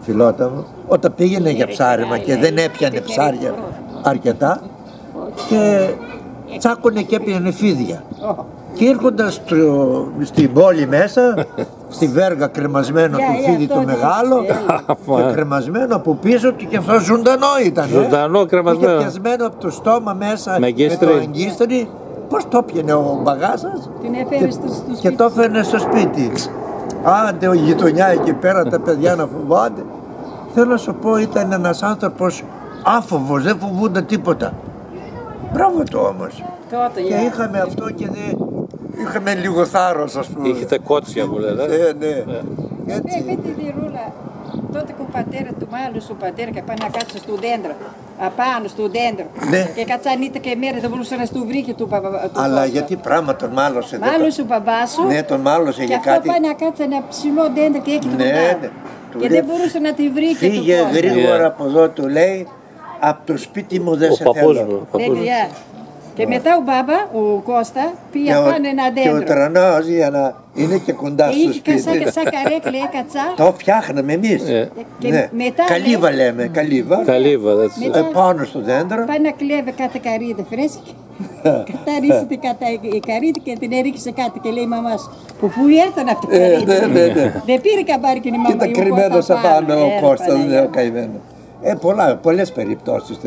Φιλότα μου, όταν πήγαινε για ψάρεμα και δεν έπιανε ψάρια αρκετά και τσάκωνε και έπιανε φίδια. Και έρχοντας στην πόλη μέσα, στη βέργα κρεμασμένο το φίδι το μεγάλο και κρεμασμένο από πίσω του και αυτό ζωντανό ήταν. Ζωντανό κρεμασμένο. Και πιασμένο από το στόμα μέσα με το αγκίστρι. Πώς το έπιανε ο μπαγάσας και το έφερνε στο σπίτι. Άντε ο γειτονιά εκεί πέρα τα παιδιά να φοβάται. Θέλω να σου πω, ήταν ένας άνθρωπος άφοβος, δεν φοβούνται τίποτα. Μπράβο του όμως. Και είχαμε αυτό και είχαμε λίγο θάρρος, ας πούμε. Είχετε κότσια που λέτε. Ναι. Έτσι. Με τη Διρούλα, τότε που ο πατέρα του μάλλον ο πατέρα και πάει να κάτσει στο δέντρο, απάνω στο δέντρο. Ναι. Και κατσανίτα και μέρα δεν μπορούσε να στο βρει και του παπά. Αλλά γιατί πράγμα τον μάλωσε. Μάλωσε ο μπαμπά σου. Ναι, τον μάλωσε για κάτι. Και αυτό πάει να κάτσει ένα ψηλό δέντρο και έχει του Ναι. Και δεν μπορούσε να τη βρει και του φύγε γρήγορα από εδώ, του λέει, από το σπίτι μου δεν σε θέλω. Και μετά ο μπαμπά, ο Κώστα, πήγε πάνω ένα δέντρο. Και ο τρανός για να είναι και κοντά στο σπίτι. Είχε σαν καρέκλα, έκατσα. Το φτιάχναμε εμείς. Καλύβα λέμε, καλύβα. Πάνω στο δέντρο. Πάει να κλέβει κάτι καρύδι φρέσκη. Καταρρίσετε η καρύδι και την έριξε κάτι και λέει η μαμά σου. Πού ήρθαν αυτό το καρύδι. Δεν πήρε καμπάρι και η μαμά. Κοίτα κρυμμένος απάνω ο Κώστας, δεν είναι καημένο. Πολλές περιπτώσεις.